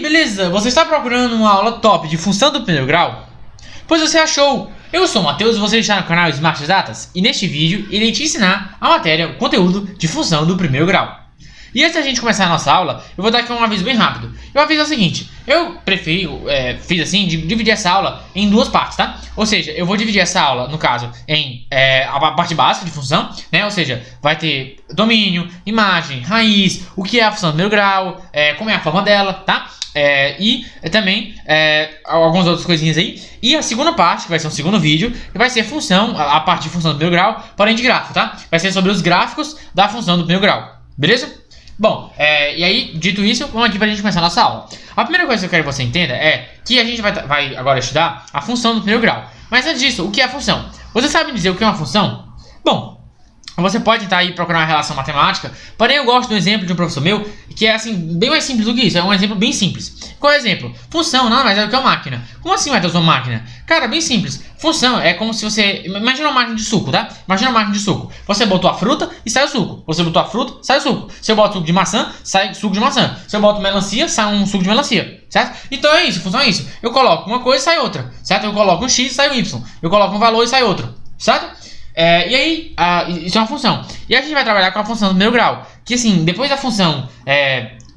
beleza? Você está procurando uma aula top de função do primeiro grau? Pois você achou! Eu sou o Matheus e você está no canal Smart Exatas e neste vídeo irei te ensinar a matéria, o conteúdo de função do primeiro grau. E antes da gente começar a nossa aula, eu vou dar aqui um aviso bem rápido. O aviso é o seguinte, eu fiz assim, de dividir essa aula em duas partes, tá? Ou seja, eu vou dividir essa aula, no caso, em a parte básica de função, né? Ou seja, vai ter domínio, imagem, raiz, o que é a função do primeiro grau, como é a forma dela, tá? E também algumas outras coisinhas aí. E a segunda parte, que vai ser um segundo vídeo, que vai ser função, a parte de função do primeiro grau, porém de gráfico, tá? Vai ser sobre os gráficos da função do primeiro grau, beleza? Bom, e aí, dito isso, vamos aqui pra gente começar a nossa aula. A primeira coisa que eu quero que você entenda é que a gente vai agora estudar a função do primeiro grau. Mas antes disso, o que é a função? Você sabe dizer o que é uma função? Bom, você pode tentar aí procurar uma relação matemática, porém eu gosto do exemplo de um professor meu, que é assim, bem mais simples do que isso, é um exemplo bem simples. Qual é o exemplo? Função nada mais é do que uma máquina. Como assim vai ter uma máquina? Cara, bem simples. Função é como se você... Imagina uma máquina de suco, tá? Imagina uma máquina de suco. Você botou a fruta e sai o suco. Você botou a fruta, sai o suco. Se eu boto suco de maçã, sai suco de maçã. Se eu boto melancia, sai um suco de melancia, certo? Então é isso, função é isso. Eu coloco uma coisa e sai outra, certo? Eu coloco um x e sai um y. Eu coloco um valor e sai outro, certo? E aí, isso é uma função. E a gente vai trabalhar com a função do primeiro grau. Que assim, depois da função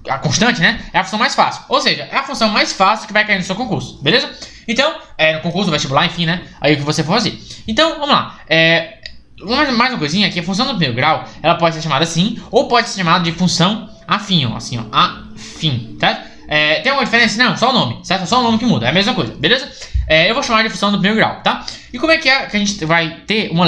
a constante, né? É a função mais fácil. Ou seja, é a função mais fácil que vai cair no seu concurso, beleza? Então, no concurso, vestibular, enfim, né? Aí o que você for fazer. Então, vamos lá. Mais uma coisinha, que a função do primeiro grau, ela pode ser chamada assim, ou pode ser chamada de função afim, ó. Assim, ó, afim, certo? Tem alguma diferença? Não, só o nome, certo? É só o nome que muda, é a mesma coisa, beleza? Eu vou chamar de função do primeiro grau, tá? E como é que a gente vai ter uma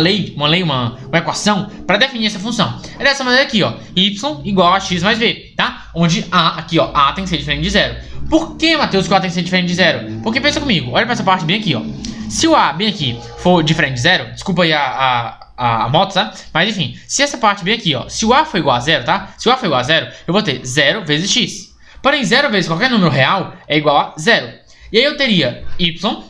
equação para definir essa função? É dessa maneira aqui, ó, y igual a x mais b, tá? Onde a, aqui, ó, a tem que ser diferente de zero. Por que, Matheus, que o a tem que ser diferente de zero? Porque pensa comigo, olha para essa parte bem aqui, ó. Se o a bem aqui for diferente de zero, desculpa aí a moto, tá? Mas enfim, se essa parte bem aqui, ó, se o a for igual a zero, tá? Se o a for igual a zero, eu vou ter 0 vezes x. Porém, 0 vezes qualquer número real é igual a 0. E aí eu teria y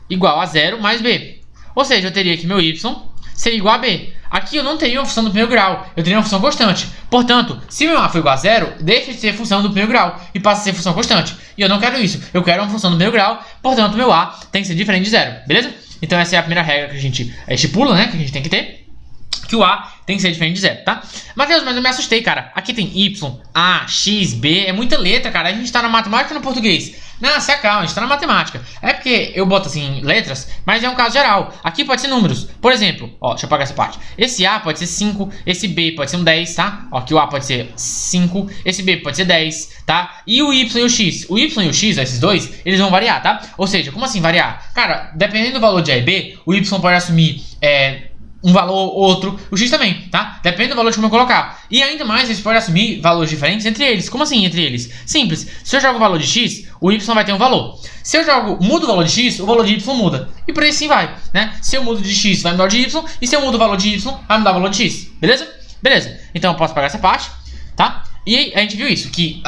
igual a 0 mais b. Ou seja, eu teria que meu y seria igual a b. Aqui eu não teria uma função do primeiro grau, eu teria uma função constante. Portanto, se meu a for igual a 0, deixa de ser função do primeiro grau e passa a ser função constante. E eu não quero isso, eu quero uma função do primeiro grau, portanto meu a tem que ser diferente de 0, beleza? Então essa é a primeira regra que a gente estipula, né, que a gente tem que ter. Que o a tem que ser diferente de 0, tá? Matheus, mas eu me assustei, cara. Aqui tem y, a, x, b. É muita letra, cara. A gente tá na matemática ou no português? Não, se acalma, a gente tá na matemática. É porque eu boto assim letras, mas é um caso geral. Aqui pode ser números. Por exemplo, ó, deixa eu apagar essa parte. Esse a pode ser 5, esse b pode ser um 10, tá? Ó, aqui o a pode ser 5, esse b pode ser 10, tá? E o y e o x. O y e o x, esses dois, eles vão variar, tá? Ou seja, como assim variar? Cara, dependendo do valor de a e b, o y pode assumir um valor ou outro, o x também, tá? Depende do valor de como eu colocar. E ainda mais, eles podem assumir valores diferentes entre eles. Como assim entre eles? Simples. Se eu jogo o valor de x, o y vai ter um valor. Se eu mudo o valor de x, o valor de y muda. E por aí sim vai, né? Se eu mudo de x, vai mudar o de y. E se eu mudo o valor de y, vai mudar o valor de x. Beleza? Beleza. Então eu posso pagar essa parte, tá? E aí a gente viu isso, que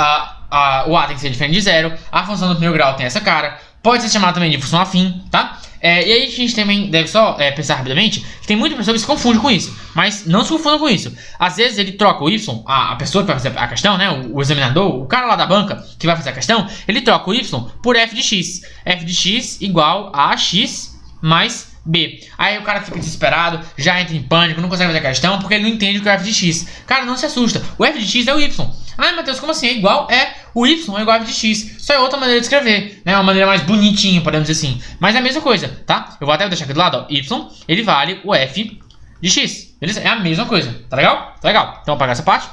o a tem que ser diferente de 0. A função do primeiro grau tem essa cara. Pode ser chamada também de função afim, tá? E aí a gente também deve só pensar rapidamente que tem muita pessoa que se confunde com isso. Mas não se confundam com isso. Às vezes ele troca o y, a pessoa que vai fazer a questão, né? O examinador, o cara lá da banca que vai fazer a questão, ele troca o y por f de x. F de x igual a x mais b. Aí o cara fica desesperado, já entra em pânico, não consegue fazer a questão porque ele não entende o que é o f de x. Cara, não se assusta. O f de x é o y. Ah, Matheus, como assim? O y é igual a f de x. Só é outra maneira de escrever, né? Uma maneira mais bonitinha, podemos dizer assim. Mas é a mesma coisa, tá? Eu vou até deixar aqui do lado, ó. Y, ele vale o f de x. Beleza? É a mesma coisa. Tá legal? Tá legal. Então eu vou apagar essa parte.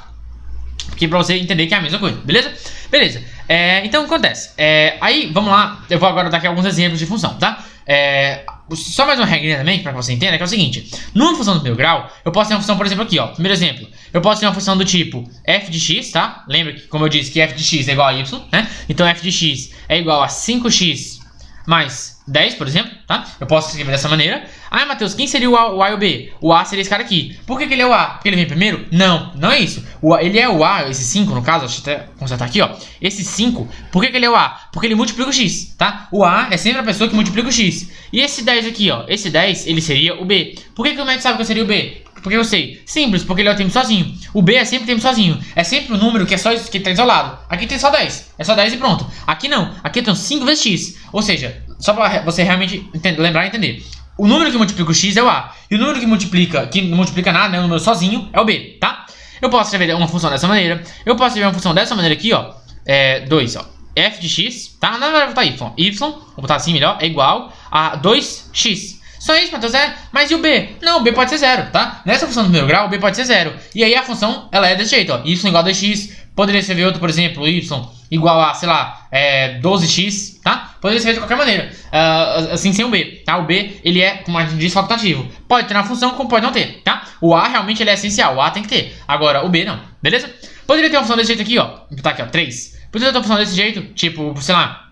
Porque pra você entender que é a mesma coisa. Beleza? Beleza. Então o que acontece? Aí, vamos lá. Eu vou agora dar aqui alguns exemplos de função, tá? Só mais uma regra também, para que você entenda, que é o seguinte. Numa função do primeiro grau, eu posso ter uma função, por exemplo, aqui, ó. Primeiro exemplo. Eu posso ter uma função do tipo f de x, tá? Lembra que, como eu disse, que f de x é igual a y, né? Então f de x é igual a 5x mais 10, por exemplo, tá? Eu posso escrever dessa maneira. Ah, Matheus, quem seria o A e o B? O A seria esse cara aqui. Por que ele é o A? Porque ele vem primeiro? Não, não é isso. Ele é o A, esse 5 no caso, deixa eu até consertar aqui, ó. Esse 5, por que ele é o A? Porque ele multiplica o X, tá? O A é sempre a pessoa que multiplica o X. E esse 10 aqui, ó, esse 10, ele seria o B. Por que o médico sabe que eu seria o B? Porque eu sei? Simples, porque ele é o tempo sozinho. O B é sempre tempo sozinho. É sempre um número que é só isso, que tá isolado. Aqui tem só 10. É só 10 e pronto. Aqui não. Aqui tem 5 vezes x. Ou seja, só pra você realmente lembrar e entender. O número que multiplica o x é o A. E o número que não multiplica nada, né? O número sozinho é o B, tá? Eu posso escrever uma função dessa maneira. Eu posso escrever uma função dessa maneira aqui, ó. 2, ó. F de x, tá? Não vai botar y. Y, vou botar assim melhor, é igual a 2x. Só isso, Matheus, mas e o B? Não, o B pode ser 0, tá? Nessa função do primeiro grau, o B pode ser 0. E aí a função, ela é desse jeito, ó. Y igual a 2x. Poderia escrever outro, por exemplo, y igual a, sei lá, 12x, tá? Poderia escrever de qualquer maneira, assim, sem o B, tá? O B, ele é, como a gente diz, facultativo. Pode ter na função, como pode não ter, tá? O A, realmente, ele é essencial. O A tem que ter. Agora, o B, não. Beleza? Poderia ter uma função desse jeito aqui, ó. Vou botar aqui, ó, 3. Poderia ter uma função desse jeito, tipo, sei lá,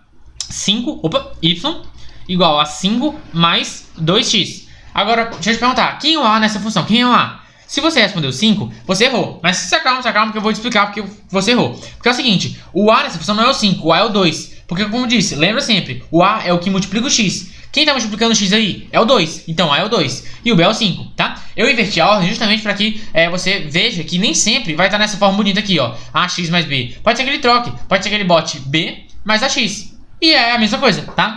5, y igual a 5 mais 2x. Agora, deixa eu te perguntar, quem é o A nessa função? Quem é o A? Se você respondeu 5, você errou. Mas se acalma que eu vou te explicar porque você errou. Porque é o seguinte, o A nessa função não é o 5, o A é o 2. Porque, como eu disse, lembra sempre, o A é o que multiplica o x. Quem está multiplicando o x aí? É o 2. Então, A é o 2. E o B é o 5, tá? Eu inverti a ordem justamente para que você veja que nem sempre vai estar nessa forma bonita aqui, ó. AX mais B. Pode ser que ele troque. Pode ser que ele bote B mais AX. E é a mesma coisa, tá?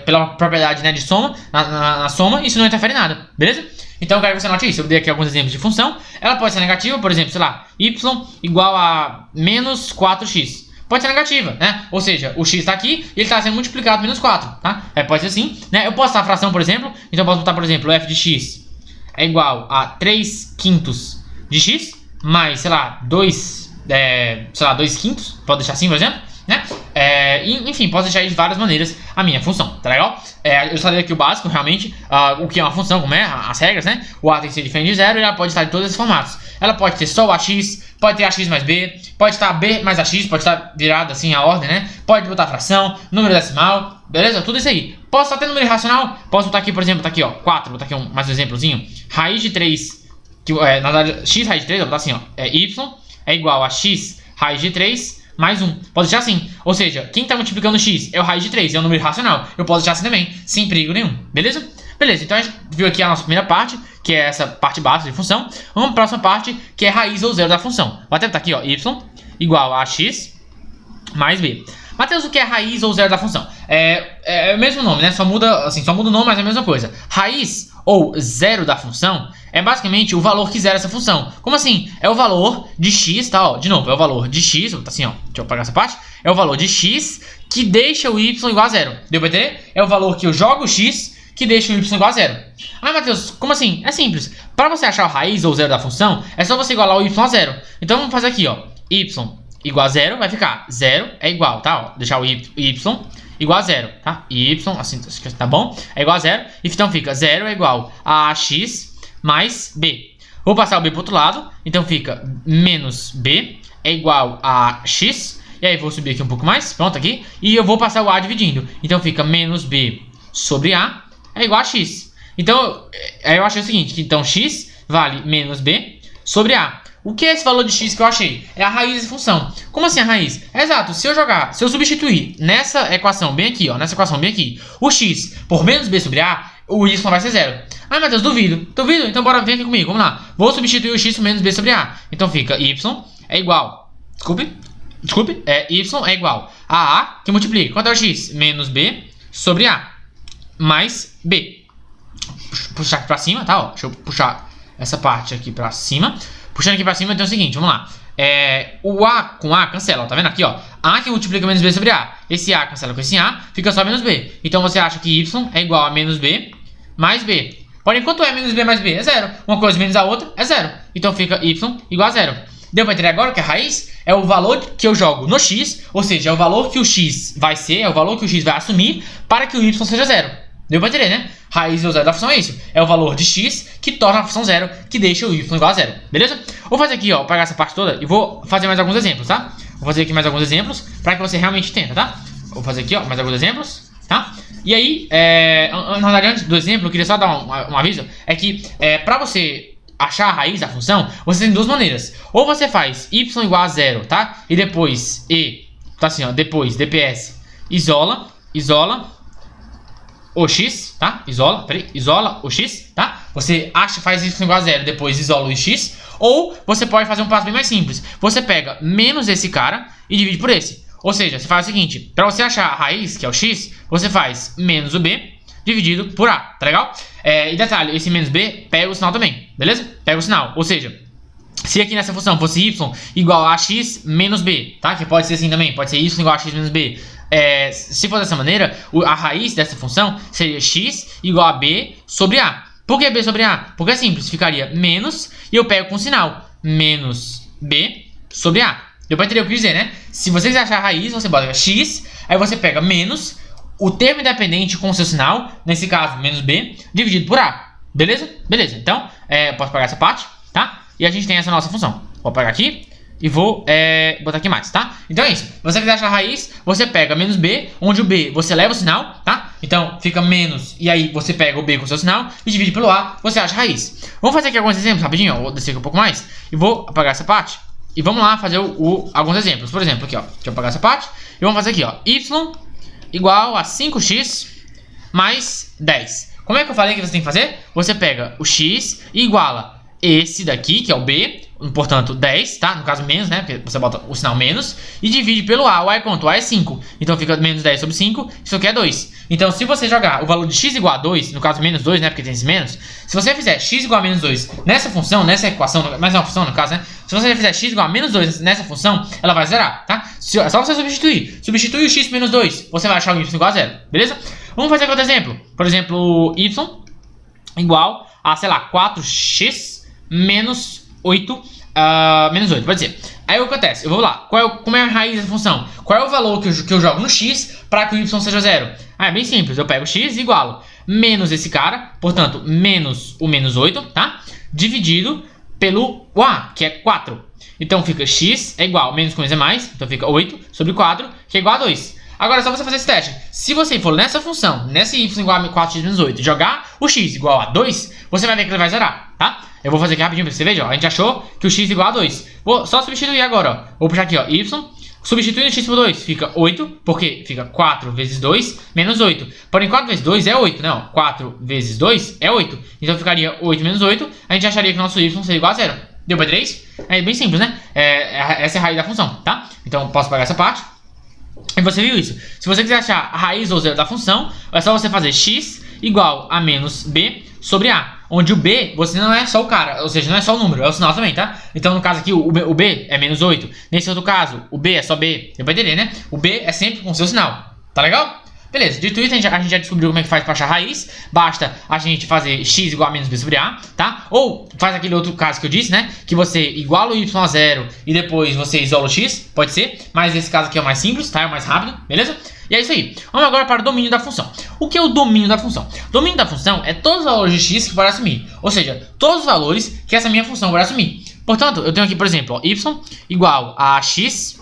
Pela propriedade, né, de soma, na soma, isso não interfere em nada, beleza? Então eu quero que você note isso. Eu dei aqui alguns exemplos de função. Ela pode ser negativa, por exemplo, sei lá, y igual a menos 4x. Pode ser negativa, né? Ou seja, o x está aqui e ele está sendo multiplicado menos 4, tá? Pode ser assim, né? Eu posso dar a fração, por exemplo. Então eu posso botar, por exemplo, f de x é igual a 3/5 de x mais, sei lá, 2 quintos. Pode deixar assim, por exemplo, né? Enfim, posso deixar de várias maneiras a minha função, tá legal? Eu só dei aqui o básico, realmente, o que é uma função, como é, as regras, né? O A tem que ser diferente de 0 e ela pode estar em todos esses formatos. Ela pode ter só o AX, pode ter AX mais B, pode estar B mais AX, pode estar virada assim a ordem, né? Pode botar fração, número decimal, beleza? Tudo isso aí. Posso só ter número irracional, posso botar aqui, por exemplo, tá aqui, ó, 4, vou botar aqui mais um exemplozinho. Raiz de 3, na verdade, x raiz de 3, vou botar assim, ó, y é igual a x raiz de 3 mais 1. Pode deixar assim. Ou seja, quem está multiplicando x é o raiz de 3, é um número racional. Eu posso deixar assim também, sem perigo nenhum. Beleza? Beleza, então a gente viu aqui a nossa primeira parte, que é essa parte básica de função. Vamos para a próxima parte, que é raiz ou zero da função. Vou até botar aqui, ó, y igual a x mais b. Matheus, o que é raiz ou zero da função? É o mesmo nome, né? Só muda o nome, mas é a mesma coisa. Raiz ou zero da função é basicamente o valor que zera essa função. Como assim? É o valor de x, tá? Ó, de novo, é o valor de x, vou botar assim, ó, deixa eu apagar essa parte. É o valor de x que deixa o y igual a zero. Deu pra entender? É o valor que eu jogo o x que deixa o y igual a zero. Ah, Matheus, como assim? É simples. Para você achar a raiz ou zero da função, é só você igualar o y a zero. Então vamos fazer aqui, ó, y igual a zero, vai ficar 0 é igual, tá? Ó, deixar o y igual a zero, tá? Y, assim, tá bom? É igual a zero. Então fica 0 é igual a x mais b. Vou passar o b para o outro lado. Então fica menos b é igual a x. E aí vou subir aqui um pouco mais. Pronto, aqui. E eu vou passar o a dividindo. Então fica menos b sobre a é igual a x. Então, eu achei o seguinte. Que então x vale menos b sobre a. O que é esse valor de x que eu achei? É a raiz de função. Como assim a raiz? Exato, se eu substituir nessa equação bem aqui, ó, o x por menos b sobre a, o y vai ser zero. Ah, meu Deus, duvido. Duvido? Então bora ver aqui comigo, vamos lá. Vou substituir o x por menos b sobre a. Então fica y é igual, desculpe, y é igual a a que multiplica. Quanto é o x? Menos b sobre a mais b. Puxar aqui pra cima, tá? Ó, deixa eu puxar essa parte aqui pra cima. Puxando aqui pra cima, tem o seguinte, vamos lá. O A com A cancela, ó, tá vendo aqui, ó? A que multiplica menos B sobre A. Esse A cancela com esse A, fica só menos B. Então você acha que Y é igual a menos B mais B. Porém, quanto é menos B mais B? É zero. Uma coisa menos a outra é zero. Então fica Y igual a zero. Deu pra entender agora que a raiz é o valor que eu jogo no X, ou seja, é o valor que o X vai ser, é o valor que o X vai assumir para que o Y seja zero. Deu pra entender, né? Raiz ou zero da função é isso. É o valor de x que torna a função zero, que deixa o y igual a zero. Beleza? Vou fazer aqui, ó, pegar essa parte toda e vou fazer mais alguns exemplos, tá? Vou fazer aqui mais alguns exemplos para que você realmente entenda, tá? Vou fazer aqui, ó, mais alguns exemplos, tá? E aí, na verdade, antes do exemplo, eu queria só dar um aviso. É que, para você achar a raiz da função, você tem duas maneiras. Ou você faz y igual a zero, tá? E depois tá assim, ó, depois dps isola o x, tá? Isola o x, tá? você acha, faz y igual a 0, depois isola o x. Ou você pode fazer um passo bem mais simples. Você pega menos esse cara e divide por esse. Ou seja, você faz o seguinte, para você achar a raiz, que é o x, você faz menos o b dividido por a, tá legal? E detalhe, esse menos b pega o sinal também, beleza? Pega o sinal, ou seja, se aqui nessa função fosse y igual a x menos b, tá? Que pode ser assim também, pode ser y igual a x menos b. Se for dessa maneira, a raiz dessa função seria x igual a b sobre a. Por que b sobre a? Porque é simples, ficaria menos, e eu pego com sinal, menos b sobre a. Deu pra entender o que eu quis dizer, né? Se você quiser achar a raiz, você bota x, aí você pega menos o termo independente com o seu sinal, nesse caso, menos b, dividido por a. Beleza? Beleza. Então, posso pegar essa parte, tá? E a gente tem essa nossa função. Vou pegar aqui e vou botar aqui mais, tá? Então é isso. Se você quiser achar a raiz, você pega menos b, onde o b você leva o sinal, tá? Então fica menos, e aí você pega o b com o seu sinal e divide pelo a, você acha a raiz. Vamos fazer aqui alguns exemplos rapidinho, ó. Vou descer aqui um pouco mais e vou apagar essa parte. E vamos lá fazer alguns exemplos. Por exemplo, aqui, ó. Deixa eu apagar essa parte. E vamos fazer aqui, ó. Y igual a 5x mais 10. Como é que eu falei que você tem que fazer? Você pega o x e iguala esse daqui, que é o b, portanto 10, tá? No caso menos, né? Porque você bota o sinal menos e divide pelo a. O a é quanto? O a é 5. Então fica menos 10 sobre 5. Isso aqui é 2. Então se você jogar o valor de x igual a 2, no caso menos 2, né? Porque tem esse menos. Se você fizer x igual a menos 2 nessa função, nessa equação, mas é uma função no caso, né? Se você fizer x igual a menos 2 nessa função, ela vai zerar, tá? É só você substituir. Substitui o x por menos 2, você vai achar o y igual a 0, beleza? Vamos fazer aqui outro exemplo. Por exemplo, y igual a, sei lá, 4x menos 8, menos 8, pode ser. Aí o que acontece? Eu vou lá. Como é a raiz da função? Qual é o valor que eu jogo no x para que o y seja 0? É bem simples. Eu pego o x e igualo menos esse cara, portanto, menos o menos 8, tá? Dividido pelo a, que é 4. Então fica x é igual, menos com menos é mais, então fica 8 sobre 4, que é igual a 2. Agora é só você fazer esse teste. Se você for nessa função, nesse y igual a 4x menos 8, jogar o x igual a 2, você vai ver que ele vai zerar, tá? Eu vou fazer aqui rapidinho pra você ver, ó. A gente achou que o x é igual a 2. Vou só substituir agora, ó. Vou puxar aqui, ó, y. Substituindo x por 2, fica 8, porque fica 4 vezes 2 menos 8. Porém, 4 vezes 2 é 8, não. 4 vezes 2 é 8. Então ficaria 8 menos 8. A gente acharia que o nosso y seria igual a 0. Deu pra 3? É bem simples, né? Essa é a raiz da função, tá? Então posso pegar essa parte. E você viu isso. Se você quiser achar a raiz ou zero da função, é só você fazer x igual a menos b sobre a. Onde o b, você não é só o cara, ou seja, não é só o número, é o sinal também, tá? Então no caso aqui, o b é menos 8. Nesse outro caso, o b é só b. Deu pra entender, né? O b é sempre com o seu sinal. Tá legal? Beleza, dito isso, a gente já descobriu como é que faz para achar a raiz. Basta a gente fazer x igual a menos b sobre a, tá? Ou faz aquele outro caso que eu disse, né? Que você iguala o y a 0 e depois você isola o x, pode ser. Mas esse caso aqui é o mais simples, tá? É o mais rápido, beleza? E é isso aí. Vamos agora para o domínio da função. O que é o domínio da função? O domínio da função é todos os valores de x que pode assumir. Ou seja, todos os valores que essa minha função vai assumir. Portanto, eu tenho aqui, por exemplo, ó, y igual a x...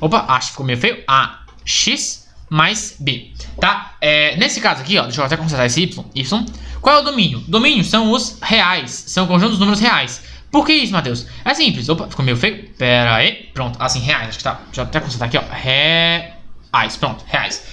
Opa, acho que ficou meio feio. A x mais b, tá? Nesse caso aqui, ó, deixa eu até consertar esse y. Qual é o domínio? Domínio são os reais, são o conjunto dos números reais. Por que isso, Matheus? É simples. Opa, ficou meio feio. Pera aí. Pronto, assim, reais, acho que tá. Deixa eu até consertar aqui, ó. Reais, pronto, reais.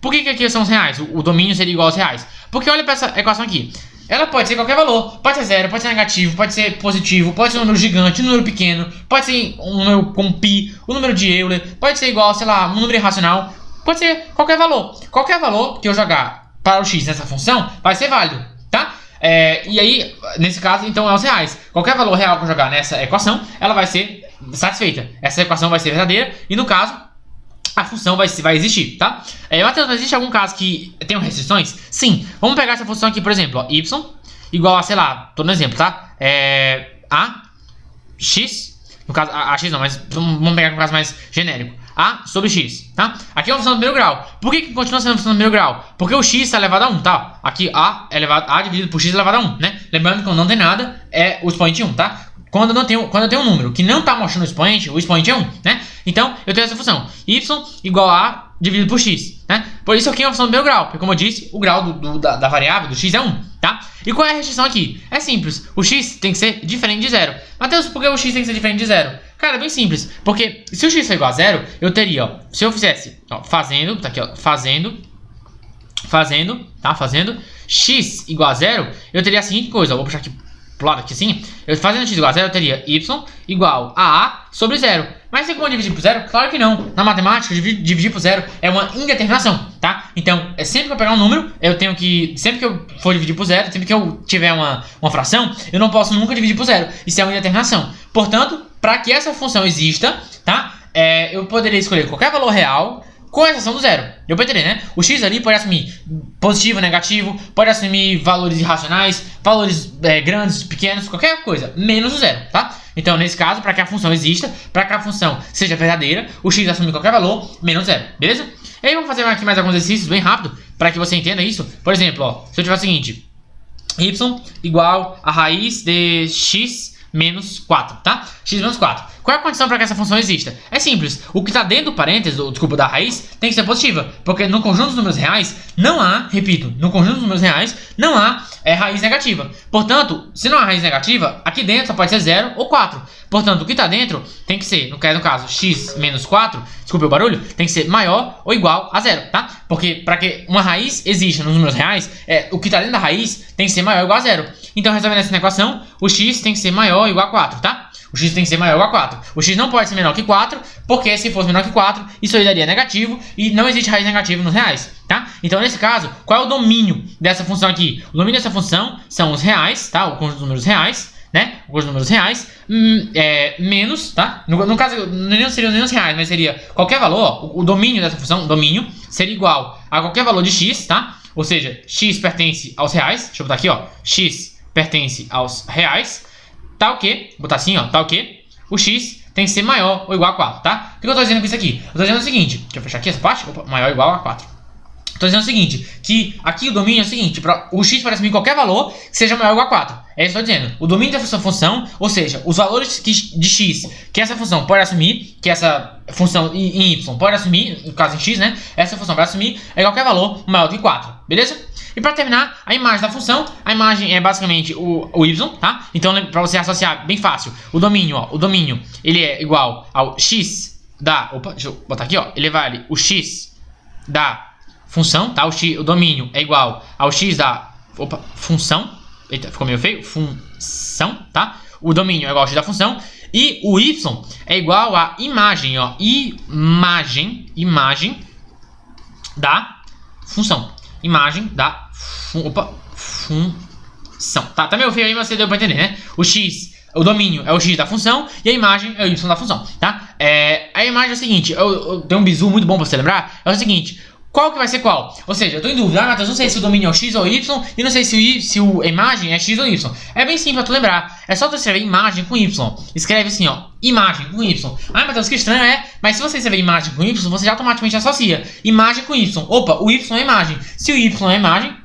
Por que aqui são os reais? O domínio seria igual aos reais. Porque olha pra essa equação aqui. Ela pode ser qualquer valor. Pode ser zero, pode ser negativo, pode ser positivo, pode ser um número gigante, um número pequeno, pode ser um número com pi, um número de Euler, pode ser igual, sei lá, um número irracional. Pode ser qualquer valor. Qualquer valor que eu jogar para o x nessa função vai ser válido, tá? E aí, nesse caso, então é os reais. Qualquer valor real que eu jogar nessa equação, ela vai ser satisfeita. Essa equação vai ser verdadeira e, no caso, a função vai existir, tá? Matheus, mas existe algum caso que tem restrições? Sim. Vamos pegar essa função aqui, por exemplo, ó, y igual a, sei lá, tô no exemplo, tá? A x, no caso, a x não, mas vamos pegar um caso mais genérico. A sobre x, tá? Aqui é uma função do primeiro grau. Por que continua sendo uma função do primeiro grau? Porque o x está elevado a 1, tá? Aqui a dividido por x elevado a 1, né? Lembrando que quando não tem nada, é o expoente 1, tá? Quando eu tenho um número que não está mostrando o expoente é 1, né? Então, eu tenho essa função. Y igual a dividido por x, né? Por isso aqui é uma função do primeiro grau. Porque, como eu disse, o grau da variável, do x, é 1, tá? E qual é a restrição aqui? É simples. O x tem que ser diferente de 0. Matheus, por que o x tem que ser diferente de 0? Cara, é bem simples. Porque se o x for igual a 0, eu teria, ó, se eu fizesse, ó, fazendo, tá aqui, ó, fazendo fazendo x igual a 0, eu teria a seguinte coisa, eu vou puxar aqui pro lado aqui assim, fazendo x igual a 0, eu teria y igual a a sobre 0. Mas tem como dividir por 0? Claro que não. Na matemática, dividir por 0 é uma indeterminação, tá? Então, sempre que eu pegar um número, eu tenho que, sempre que eu for dividir por 0, sempre que eu tiver uma fração, eu não posso nunca dividir por 0. Isso é uma indeterminação. Portanto, para que essa função exista, tá? Eu poderia escolher qualquer valor real, com exceção do 0. Deu pra entender, né? O x ali pode assumir positivo, negativo, pode assumir valores irracionais, valores grandes, pequenos, qualquer coisa, menos o 0, tá? Então, nesse caso, para que a função exista, para que a função seja verdadeira, o x assume qualquer valor, menos 0, beleza? E aí, vamos fazer aqui mais alguns exercícios bem rápido, para que você entenda isso. Por exemplo, ó, se eu tiver o seguinte, y igual a raiz de x menos 4, tá? X menos 4. Qual é a condição para que essa função exista? É simples. O que está dentro do parênteses, desculpa, da raiz, tem que ser positiva. Porque no conjunto dos números reais não há, repito, no conjunto dos números reais não há raiz negativa. Portanto, se não há raiz negativa, aqui dentro só pode ser 0 ou 4. Portanto, o que está dentro tem que ser, no caso, x menos 4, desculpe o barulho, tem que ser maior ou igual a 0, tá? Porque para que uma raiz exista nos números reais, o que está dentro da raiz tem que ser maior ou igual a 0. Então, resolvendo essa equação, o x tem que ser maior ou igual a 4, tá? O x tem que ser maior ou igual a 4. O x não pode ser menor que 4, porque se fosse menor que 4, isso aí daria negativo e não existe raiz negativa nos reais, tá? Então, nesse caso, qual é o domínio dessa função aqui? O domínio dessa função são os reais, tá? O conjunto dos números reais, né? O conjunto dos números reais, menos, tá? No caso, não seriam nem os reais, mas seria qualquer valor, ó, o domínio dessa função, domínio, seria igual a qualquer valor de x, tá? Ou seja, x pertence aos reais, deixa eu botar aqui, ó, x pertence aos reais, tá o quê? Vou botar assim, ó, tá o quê? O x tem que ser maior ou igual a 4, tá? O que eu tô dizendo com isso aqui? Eu tô dizendo o seguinte, deixa eu fechar aqui essa parte, opa, maior ou igual a 4. Tô dizendo o seguinte, que aqui o domínio é o seguinte, o x pode assumir qualquer valor que seja maior ou igual a 4. É isso que eu tô dizendo. O domínio dessa função, ou seja, os valores de x que essa função pode assumir, que essa função em y pode assumir, no caso em x, né? Essa função vai assumir qualquer valor maior que 4, beleza? E para terminar, a imagem da função, a imagem é basicamente o y, tá? Então, para você associar bem fácil, o domínio, ó, ele é igual ao x da, opa, deixa eu botar aqui, ó, ele vale o x da função, tá? O domínio é igual ao x da, opa, função, eita, ficou meio feio, função, tá? O domínio é igual ao x da função e o y é igual à imagem, ó, imagem da função. Imagem da função. Tá meio feio aí, mas você deu pra entender, né? O domínio é o x da função e a imagem é o y da função, tá? A imagem é o seguinte, eu tenho um bizu muito bom pra você lembrar, é o seguinte, qual que vai ser qual? Ou seja, eu tô em dúvida, Matheus, não sei se o domínio é o x ou o y e não sei se a imagem é x ou y. É bem simples pra tu lembrar, é só tu escrever imagem com y. Escreve assim, ó, imagem com y. Ah, Matheus, que estranho, mas se você escrever imagem com y, você já automaticamente associa imagem com y. Opa, o y é imagem. Se o y é imagem,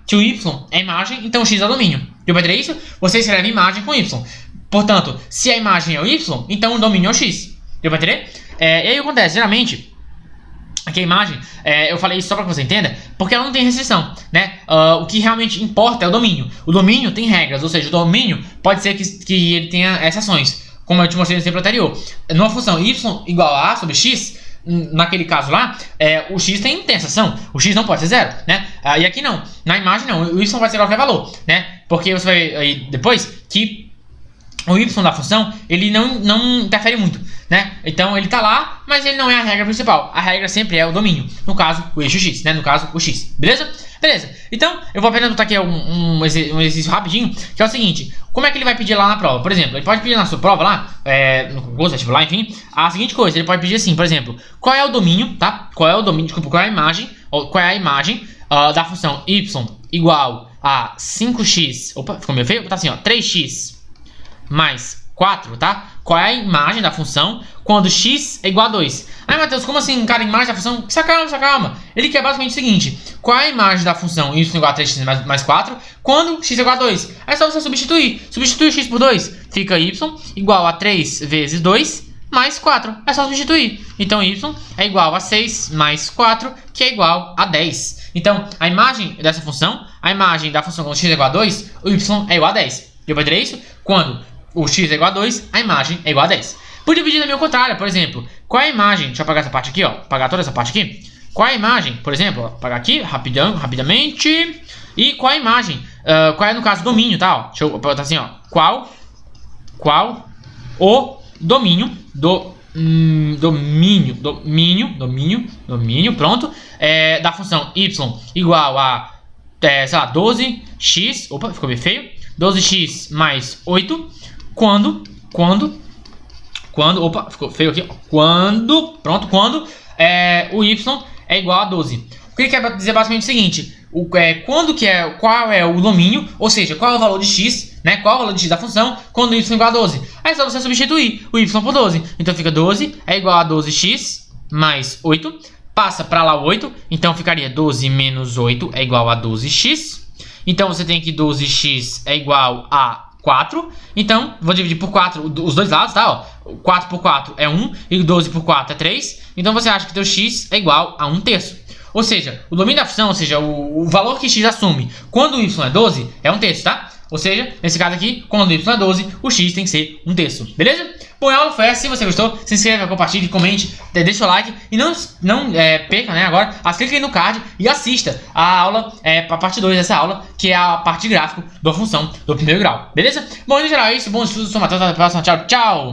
então o x é o domínio. Deu pra entender isso? Você escreve imagem com y. Portanto, se a imagem é o y, então o domínio é o x. Deu pra entender? E aí acontece, geralmente, aqui a imagem, eu falei isso só para que você entenda, porque ela não tem restrição, né? O que realmente importa é o domínio. O domínio tem regras, ou seja, o domínio pode ser que ele tenha exceções, como eu te mostrei no exemplo anterior. Numa função y igual a sobre x, naquele caso lá, o x tem exceção, o x não pode ser 0, né? E aqui não, na imagem não, o y pode ser qualquer valor, né? Porque você vai ver aí depois que o y da função, ele não interfere muito, né? Então ele tá lá, mas ele não é a regra principal. A regra sempre é o domínio, no caso o eixo x, né? No caso o x, beleza? Beleza, então eu vou apenas botar aqui um exercício rapidinho, que é o seguinte, como é que ele vai pedir lá na prova? Por exemplo, ele pode pedir na sua prova lá, no concurso, vestibular, enfim, a seguinte coisa, ele pode pedir assim, por exemplo, qual é o domínio, tá? Qual é a imagem da função y igual a 5x, opa, ficou meio feio, vou botar assim, ó, 3x mais 4, tá? Qual é a imagem da função quando x é igual a 2? Ai, Matheus, como assim, cara, imagem da função? Se acalma. Ele quer basicamente o seguinte, qual é a imagem da função y igual a 3x mais 4 quando x é igual a 2? É só você substituir o x por 2, fica y igual a 3 vezes 2 mais 4, é só substituir. Então y é igual a 6 mais 4, que é igual a 10. Então, a imagem dessa função, a imagem da função quando x é igual a 2, o y é igual a 10. Deu pra entender isso? Quando o x é igual a 2, a imagem é igual a 10. Podia pedir também o contrário, por exemplo, qual é a imagem, deixa eu apagar essa parte aqui, ó, apagar toda essa parte aqui, qual é a imagem? Por exemplo, vou apagar aqui rapidamente. E qual é a imagem? Qual é, no caso, o domínio, tá? Ó, deixa eu botar assim, ó. Qual o domínio domínio, pronto, da função y igual a, sei lá, 12x, opa, ficou bem feio, 12x mais 8, quando, opa, ficou feio aqui, quando o y é igual a 12. O que ele quer dizer basicamente o seguinte, qual é o domínio, ou seja, qual é o valor de x, né? Qual é o valor de x da função quando o y é igual a 12. Aí é só você substituir o y por 12. Então fica 12 é igual a 12x mais 8. Passa para lá o 8, então ficaria 12 menos 8 é igual a 12x. Então você tem que 12x é igual a 4. Então vou dividir por 4 os dois lados, tá? Ó, 4 por 4 é 1 e 12 por 4 é 3. Então você acha que teu x é igual a 1/3. Ou seja, o domínio da função, ou seja, o valor que x assume quando o y é 12 é 1/3, tá? Ou seja, nesse caso aqui, quando o y é 12, o x tem que ser 1/3, beleza? Bom, a aula foi essa. Se você gostou, se inscreva, compartilhe, comente, deixa o like e não perca, né, agora, clique aí no card e assista a aula, a parte 2 dessa aula, que é a parte de gráfico da função do primeiro grau, beleza? Bom, no geral é isso, bom estudo, sou o Matheus, até a próxima, tchau, tchau!